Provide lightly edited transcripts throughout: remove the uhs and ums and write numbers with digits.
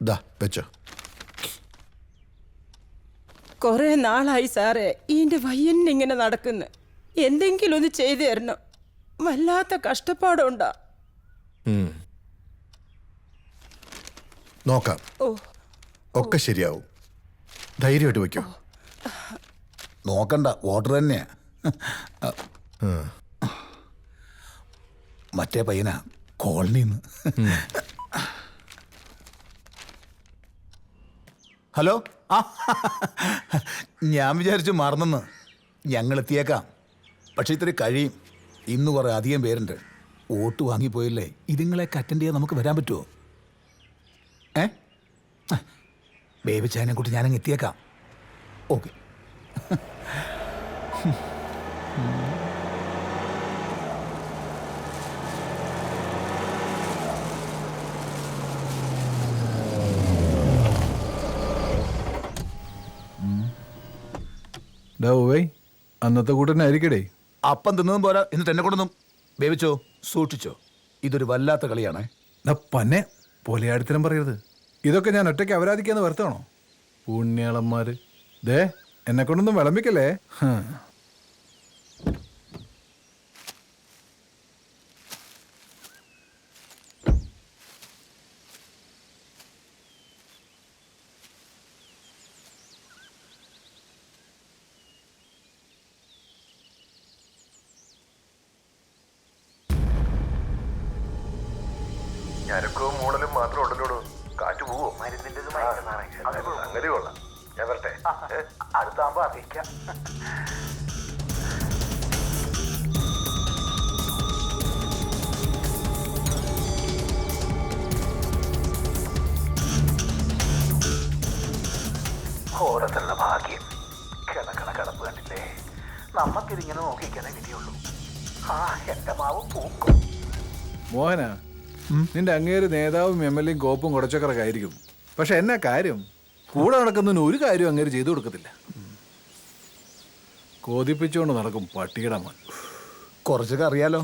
ദാ വെച്ചോ. കുറെ നാളായി സാറേ ഈൻ്റെ വയ്യന്നിങ്ങനെ നടക്കുന്നു. എന്തെങ്കിലും ഒന്ന് ചെയ്തു തരണം. വല്ലാത്ത കഷ്ടപ്പാടുണ്ടാ. നോക്കാം. ഒക്കെ ശരിയാവും. ധൈര്യമായിട്ട് വയ്ക്കോ. നോക്കണ്ട, വോട്ടർ തന്നെയാ. മറ്റേ പയ്യനാ കോളനിന്ന്. ഹലോ, ആ ഞാൻ വിചാരിച്ചു മറന്നെന്ന്. ഞങ്ങൾ എത്തിയേക്കാം, പക്ഷെ ഇത്തിരി കഴിയും. ഇന്ന് കുറേ അധികം പേരുണ്ട്. വോട്ട് വാങ്ങിപ്പോയില്ലേ, ഇതുങ്ങളെയൊക്കെ അറ്റൻഡ് ചെയ്യാൻ നമുക്ക് വരാൻ പറ്റുമോ? ബേബി ചായനെ കൂട്ടി ഞാനങ്ങ് എത്തിയേക്കാം. ഓക്കെ. അന്നത്തെ കൂട്ടനായിരിക്കടേ. അപ്പം തിന്നതും പോരാ, എന്നിട്ട് എന്നെ കൊണ്ടൊന്നും. ബേബിച്ചോ, സൂക്ഷിച്ചോ, ഇതൊരു വല്ലാത്ത കളിയാണ്. പന്നെ പൊലയാടിത്തരം പറയരുത്. ഇതൊക്കെ ഞാൻ ഒറ്റയ്ക്ക് അപരാധിക്കാന്ന് വരുത്തണോ? പുണ്യാളന്മാര്. ദേ എന്നെ കൊണ്ടൊന്നും വിളമ്പിക്കല്ലേ. ഞരക്കവും മൂടലും മാത്രം ഉണ്ടല്ലോടൂ. കാറ്റ് പോവോ? അങ്ങനെ കൊള്ളാം. ഞാൻ വരട്ടെ. അടുത്താകുമ്പോ അറിയിക്കാം. ഓടത്തുള്ള ഭാഗ്യം. കിടക്കണ കിടപ്പ് കണ്ടില്ലേ? നമ്മക്കിതിങ്ങനെ നോക്കിക്കാനേ വിധിയുള്ളൂ. ആ എന്റെ മാവ് പൂക്കും. മോഹന, നിന്റെ അങ്ങേര് നേതാവും MLA-യും കോപ്പും കുടച്ചക്കറൊക്കെ ആയിരിക്കും. പക്ഷെ എന്നാ കാര്യം? കൂടെ നടക്കുന്നതിന് ഒരു കാര്യം അങ്ങേര് ചെയ്തു കൊടുക്കത്തില്ല. കോതിപ്പിച്ചുകൊണ്ട് നടക്കും പട്ടിയുടെ മോൻ. കുറച്ചൊക്കെ അറിയാലോ.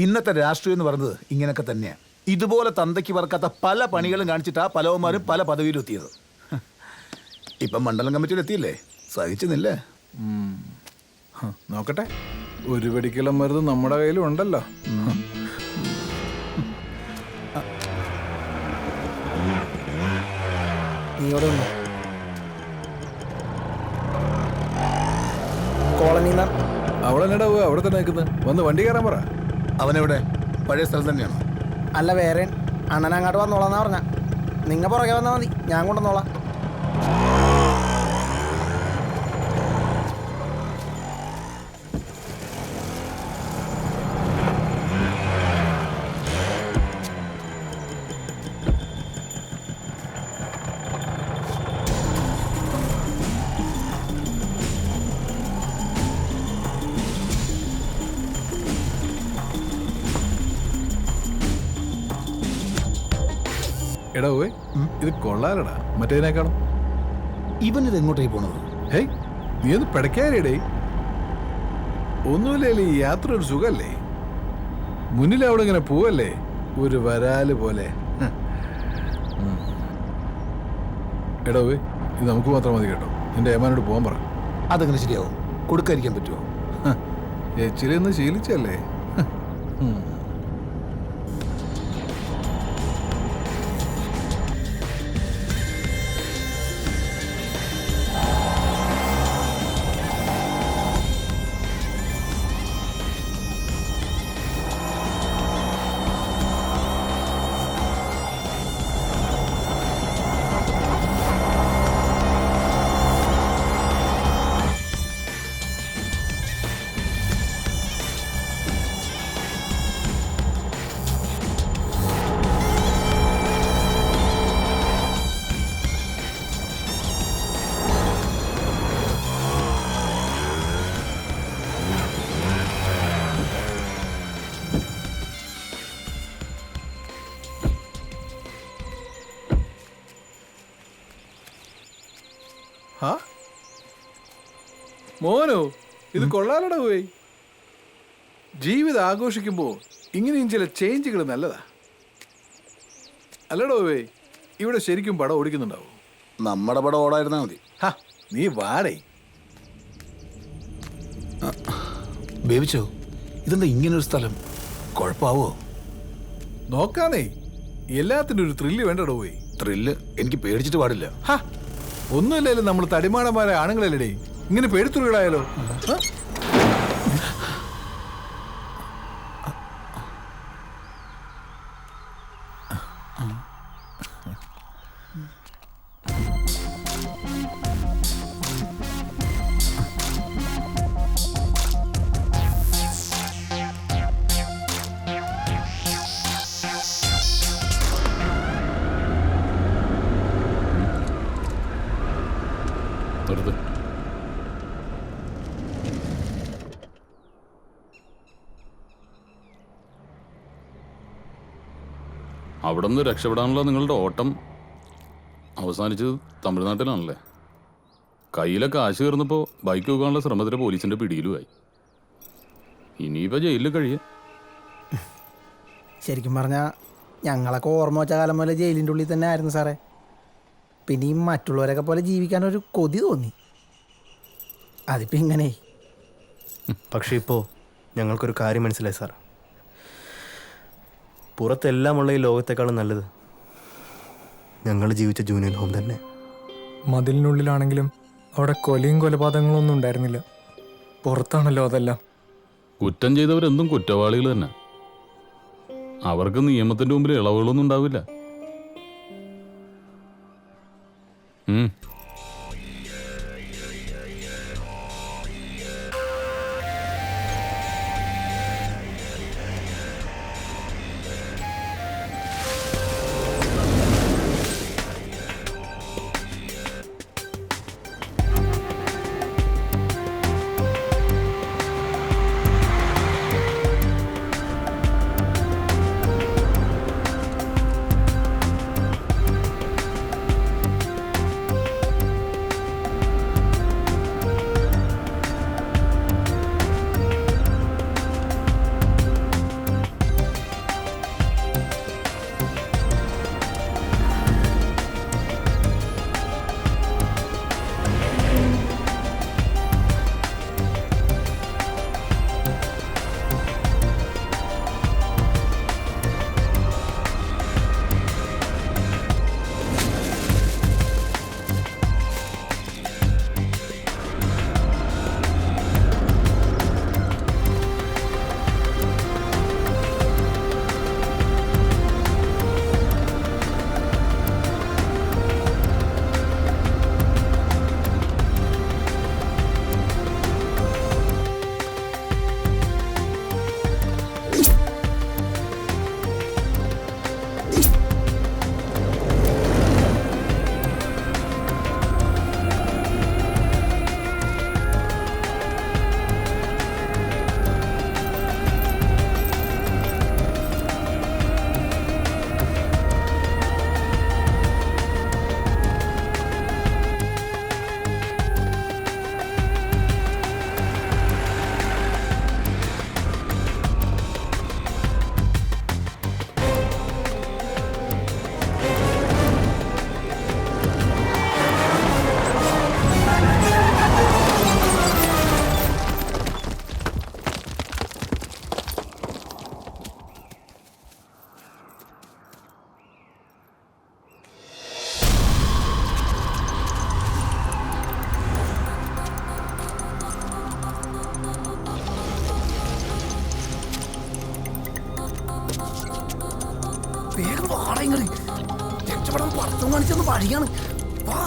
ഇന്നത്തെ രാഷ്ട്രീയം എന്ന് പറയുന്നത് ഇങ്ങനെയൊക്കെ തന്നെയാണ്. ഇതുപോലെ തന്തയ്ക്ക് പറക്കാത്ത പല പണികളും കാണിച്ചിട്ടാ പലവന്മാരും പല പദവിയിലും എത്തിയത്. ഇപ്പം മണ്ഡലം കമ്മിറ്റിയിൽ എത്തിയില്ലേ, സഹിച്ചുന്നില്ലേ? നോക്കട്ടെ, ഒരു വെടിക്കളം മരുന്ന് നമ്മുടെ കയ്യിലും ഉണ്ടല്ലോ. അവിടെ എന്നടാ അവിടെ തന്നെ നിൽക്കുന്നത്? വന്ന് വണ്ടി കയറാൻ പറ. അവനെവിടെ? പഴയ സ്ഥലം തന്നെയാണോ? അല്ല, വേറെ അണ്ണൻ അങ്ങോട്ട് വന്നോളാന്നാ പറഞ്ഞ. നിങ്ങൾ പുറകെ വന്നാൽ മതി, ഞാൻ കൊണ്ടുവന്നോളാം. എടാ പോയി, ഇത് കൊള്ളാലടാ മറ്റേതിനേക്കാളും. ഇവനിത് എങ്ങോട്ടേക്ക് പോണത്? ഹേയ്, നീ ഒന്ന് പിടയ്ക്കാരിടേ. ഒന്നുമില്ലേ, ഈ യാത്ര ഒരു സുഖല്ലേ? മുന്നിലവിടെ ഇങ്ങനെ പോവല്ലേ, ഒരു വരാല് പോലെ. എടാ പോയി, ഇത് നമുക്ക് മാത്രം മതി കേട്ടോ. നിന്റെ ഏമാനോട് പോകാൻ പറ. അതെങ്ങനെ ശരിയാവും? കൊടുക്കാതിരിക്കാൻ പറ്റുമോ? എച്ചിലൊന്ന് ശീലിച്ചല്ലേ. മോനോ, ഇത് കൊള്ളാലടാ പോയി. ജീവിതം ആഘോഷിക്കുമ്പോൾ ഇങ്ങനെയും ചില ചേഞ്ചുകൾ നല്ലതാ അല്ലടോ പോയി. ഇവിടെ ശരിക്കും പടം ഓടിക്കുന്നുണ്ടാവും. നമ്മുടെ പടം ഓടായിരുന്നാ മതി. ഹാ, നീ വാടേ. ബേബിച്ചോ, ഇതെന്താ ഇങ്ങനൊരു സ്ഥലം? കുഴപ്പമാവോ? നോക്കാന്നേ, എല്ലാത്തിനും ഒരു ത്രില്ല് വേണ്ടടോ പോയി. ത്രില്ല് എനിക്ക് പേടിച്ചിട്ട് പാടില്ല. ഹാ, ഒന്നുമില്ലാലും നമ്മൾ തടിമാടന്മാരെ ആണുങ്ങളല്ലേ ഇങ്ങനെ പേടിത്തുരുകളായാലോ? അവിടെ നിന്ന് രക്ഷപ്പെടാനുള്ള നിങ്ങളുടെ ഓട്ടം അവസാനിച്ചത് തമിഴ്നാട്ടിലാണല്ലേ? കയ്യിലെ കാശ് കയറുന്നപ്പോൾ ബൈക്ക് വെക്കാനുള്ള ശ്രമത്തിൽ പോലീസിൻ്റെ പിടിയിലുമായി. ഇനിയിപ്പോൾ ജയിലിൽ കഴിയാം. ശരിക്കും പറഞ്ഞാൽ ഞങ്ങളൊക്കെ ഓർമ്മ വെച്ച കാലം പോലെ ജയിലിൻ്റെ ഉള്ളിൽ തന്നെ ആയിരുന്നു സാറേ. പിന്നെ ഈ മറ്റുള്ളവരൊക്കെ പോലെ ജീവിക്കാനൊരു കൊതി തോന്നി. അതിപ്പോൾ ഇങ്ങനെ. പക്ഷേ ഇപ്പോൾ ഞങ്ങൾക്കൊരു കാര്യം മനസ്സിലായി സാർ. പുറത്തെല്ലാമുള്ള ഈ ലോകത്തെക്കാളും നല്ലത് ഞങ്ങൾ ജീവിച്ച ജൂനിയർ ഹോം തന്നെ. മതിലിനുള്ളിലാണെങ്കിലും അവിടെ കൊലയും കൊലപാതകങ്ങളും ഒന്നും ഉണ്ടായിരുന്നില്ല. പുറത്താണല്ലോ അതെല്ലാം. കുറ്റം ചെയ്തവരെന്തും കുറ്റവാളികൾ തന്നെ. അവർക്ക് നിയമത്തിൻ്റെ മുമ്പിൽ ഇളവുകളൊന്നും ഉണ്ടാവില്ല. വേഗം വാട ഇങ്ങറി. രക്ഷപ്പെടാൻ പടക്കം കാണിച്ചൊന്ന് വഴിയാണ്. വാ.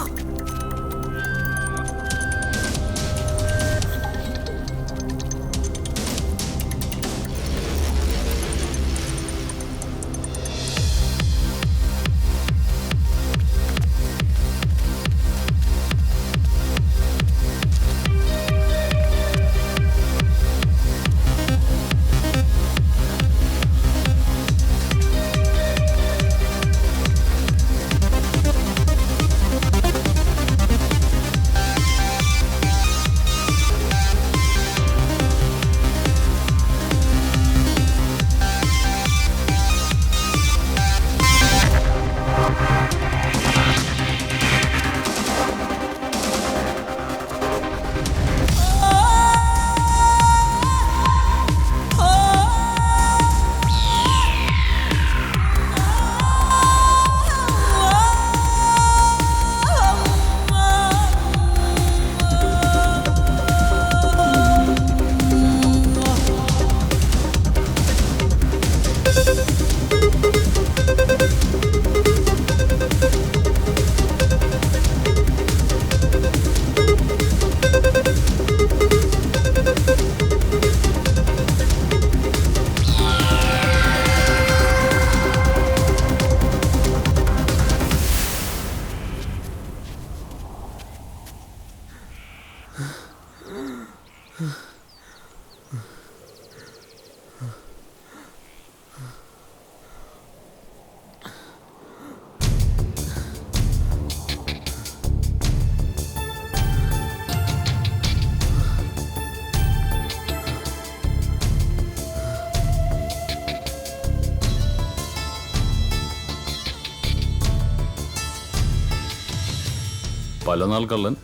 പല നാൾ കള്ളൻ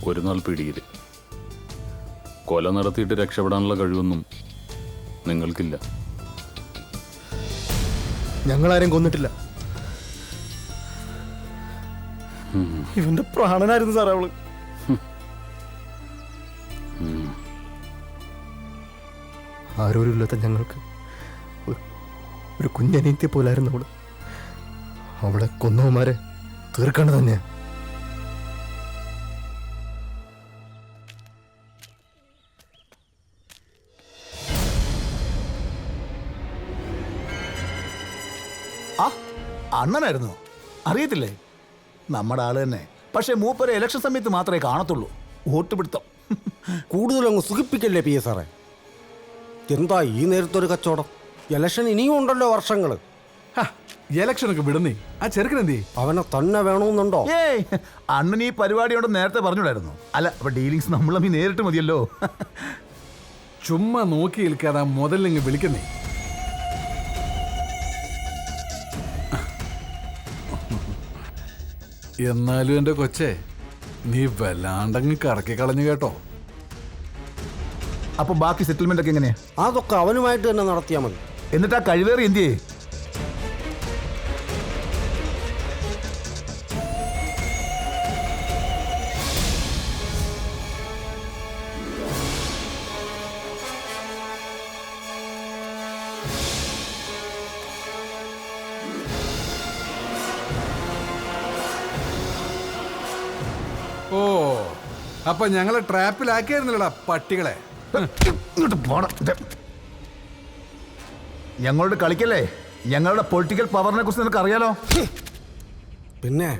ഒരു നാൾ പിടിയിൽ. കൊല നടത്തിയിട്ട് രക്ഷപ്പെടാനുള്ള കഴിവൊന്നും നിങ്ങൾക്കില്ല. ഞങ്ങളാരും കൊന്നിട്ടില്ല. ഇവന്റെ പ്രാണനായിരുന്നു സാറേ അവള്. ആരോരും ഇല്ലാത്ത ഞങ്ങൾക്ക് ഒരു കുഞ്ഞനീത്തിയെ പോലായിരുന്നു അവള്. അവളെ കൊന്നവന്മാരെ തീർക്കേണ്ടത് തന്നെയാ. ആ അണ്ണനായിരുന്നു, അറിയത്തില്ലേ? നമ്മുടെ ആള് തന്നെ. പക്ഷെ മൂപ്പരെ ഇലക്ഷൻ സമയത്ത് മാത്രമേ കാണത്തുള്ളൂ. വോട്ട് പിടുത്തം. കൂടുതലങ്ങ് സുഖിപ്പിക്കല്ലേ പി എ സാറേ. എന്താ ഈ നേരത്തൊരു കച്ചവടം? ഇലക്ഷൻ ഇനിയും ഉണ്ടല്ലോ വർഷങ്ങൾ. ഇലക്ഷനൊക്കെ വിടുന്നേ. ആ ചെറുക്കനെന്തേ? അവനെ തന്നെ വേണമെന്നുണ്ടോ? ഏയ്, അണ്ണൻ ഈ പരിപാടിയോട് നേരത്തെ പറഞ്ഞൂടായിരുന്നു? അല്ല, അപ്പൊ ഡീലിങ്സ് നമ്മൾ തമ്മിൽ നേരിട്ട് മതിയല്ലോ. ചുമ്മാ നോക്കി നിൽക്കാതെ മുതലിങ്ങ് വിളിക്കുന്നേ. എന്നാലും എൻ്റെ കൊച്ചേ, നീ വല്ലാണ്ടങ്ങ് കറക്കി കളഞ്ഞു കേട്ടോ. അപ്പൊ ബാക്കി സെറ്റിൽമെന്റ് ഒക്കെ എങ്ങനെയാ? അതൊക്കെ അവനുമായിട്ട് തന്നെ നടത്തിയാൽ മതി. എന്നിട്ട് ആ കഴിവേറി എന്തിയേ? ഓ, അപ്പൊ ഞങ്ങളെ ട്രാപ്പിലാക്കിയായിരുന്നില്ലടാ പട്ടികളെ. ഇങ്ങോട്ട് പോണം. ഞങ്ങളോട് കളിക്കല്ലേ? ഞങ്ങളുടെ പൊളിറ്റിക്കൽ പവറിനെ കുറിച്ച് നിനക്ക് അറിയാലോ. പിന്നെ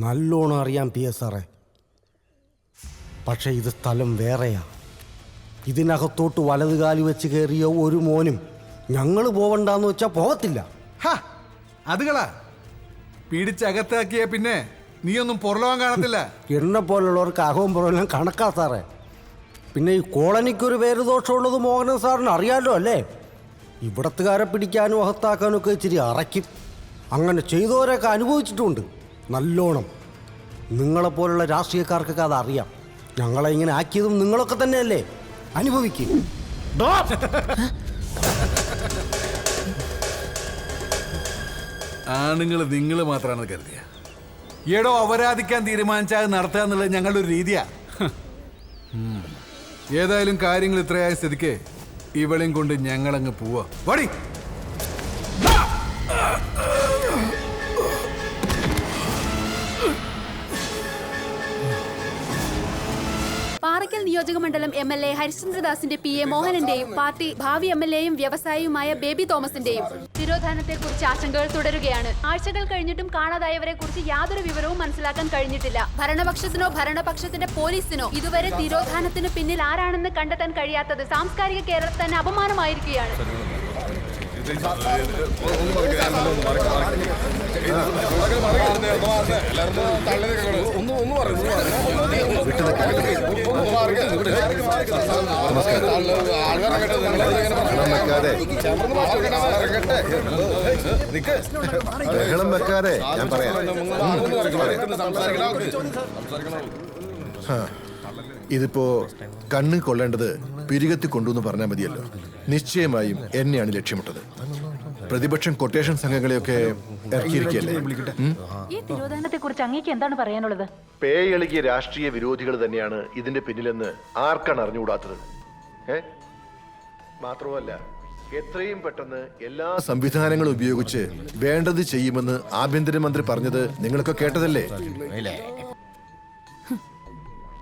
നല്ലോണം അറിയാം പി എസ് സാറേ. പക്ഷെ ഇത് സ്ഥലം വേറെയാ. ഇതിനകത്തോട്ട് വലതുകാലി വെച്ച് കയറിയ ഒരു മോനും ഞങ്ങൾ പോവണ്ടെന്ന് വെച്ചാൽ പോകത്തില്ല. അതുകളാ പിടിച്ചകത്താക്കിയ പിന്നെ നീയൊന്നും പുറലോകം കാണത്തില്ല. എന്നെ പോലുള്ളവർക്ക് അകവും പുറമെല്ലാം കണക്കാ സാറേ. പിന്നെ ഈ കോളനിക്കൊരു പേര് ദോഷമുള്ളത് മോഹനൻ സാറിന് അറിയാലോ അല്ലേ? ഇവിടത്തുകാരെ പിടിക്കാനും അകത്താക്കാനും ഒക്കെ ഇച്ചിരി അറയ്ക്കും. അങ്ങനെ ചെയ്തവരൊക്കെ അനുഭവിച്ചിട്ടുണ്ട് നല്ലോണം. നിങ്ങളെപ്പോലുള്ള രാഷ്ട്രീയക്കാർക്കൊക്കെ അതറിയാം. ഞങ്ങളെ ഇങ്ങനെ ആക്കിയതും നിങ്ങളൊക്കെ തന്നെയല്ലേ? അനുഭവിക്കും. ആണുങ്ങൾ നിങ്ങൾ മാത്രമാണ് കരുതിയ. ഏടോ അപരാധിക്കാൻ തീരുമാനിച്ചാൽ നടത്തുക എന്നുള്ളത് ഞങ്ങളുടെ ഒരു രീതിയാ. ഏതായാലും കാര്യങ്ങൾ ഇത്രയായ സ്ഥിതിക്ക് ഇവളെയും കൊണ്ട് ഞങ്ങളങ്ങ് പോവാ. വടി. പാറയ്ക്കൽ നിയോജകമണ്ഡലം MLA ഹരിശ്ചന്ദ്രദാസിന്റെ PA മോഹനന്റെയും പാർട്ടി ഭാവി MLAയും വ്യവസായിയുമായ ബേബി തോമസിന്റെയും തിരോധാനത്തെക്കുറിച്ച് ആശങ്കകൾ തുടരുകയാണ്. ആഴ്ചകൾ കഴിഞ്ഞിട്ടും കാണാതായവരെ കുറിച്ച് യാതൊരു വിവരവും മനസ്സിലാക്കാൻ കഴിഞ്ഞിട്ടില്ല. ഭരണപക്ഷത്തിനോ ഭരണപക്ഷത്തിന്റെ പോലീസിനോ ഇതുവരെ തിരോധാനത്തിന് പിന്നിൽ ആരാണെന്ന് കണ്ടെത്താൻ കഴിയാത്തത് സാംസ്കാരിക കേരളത്തിൽ തന്നെ അപമാനമായിരിക്കുകയാണ്. ബഹളം വെക്കാതെ ഞാൻ പറയാം. ഇതിപ്പോ കണ്ണ് കൊള്ളേണ്ടത് പിരികത്തി കൊണ്ടുവന്ന് പറഞ്ഞാൽ മതിയല്ലോ. നിശ്ചയമായും എന്നെയാണ് ലക്ഷ്യമിട്ടത്. പ്രതിപക്ഷം കൊട്ടേഷൻ സംഘങ്ങളെയൊക്കെ ഇറക്കിയിരിക്കല്ലേ. ഈ തിരോധാനത്തെ കുറിച്ച് അങ്ങേക്ക് എന്താണ് പറയാനുള്ളത്? പേയെളുകിയ രാഷ്ട്രീയ വിരോധികൾ തന്നെയാണ് ഇതിന്റെ പിന്നിലെന്ന് ആർക്കാണ് അറിഞ്ഞുകൂടാത്തത്? മാത്രമല്ല, എത്രയും പെട്ടെന്ന് എല്ലാ സംവിധാനങ്ങളും ഉപയോഗിച്ച് വേണ്ടത് ചെയ്യുമെന്ന് ആഭ്യന്തരമന്ത്രി പറഞ്ഞത് നിങ്ങളൊക്കെ കേട്ടതല്ലേ?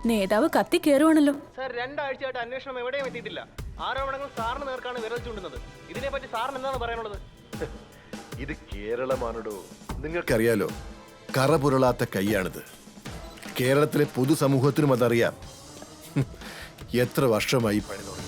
നേതാവ് കത്തി കയറുവാണല്ലോ. സാർ, 2 ആഴ്ചയായിട്ട് അന്വേഷണം എവിടെയും എത്തിയിട്ടില്ല. ആരോപണങ്ങൾ സാറിന് നേർക്കാണ് വിരൽ ചൂണ്ടുന്നത്. ഇതിനെപ്പറ്റി സാറിന് എന്താണ് പറയാനുള്ളത്? ഇത് കേരളമാണോ? നിങ്ങൾക്കറിയാലോ, കറ പുരളാത്ത കൈയാണിത്. കേരളത്തിലെ പൊതുസമൂഹത്തിനും അതറിയാം. എത്ര വർഷമായി പണി തുടങ്ങി?